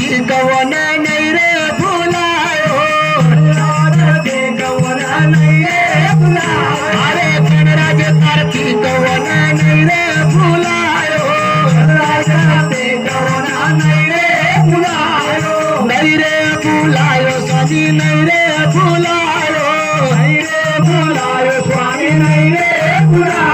Kartik one नहीं रे फुलायो कवन नहीं रे फुलायो अरे गणराज कार्तिक वन नहीं रे फुलायो कार्तिक वन नहीं रे फुलायो नहीं रे फुलायो स्वामी नहीं रे फुलायो नहीं रे फुलायो स्वामी नहीं रे फुलायो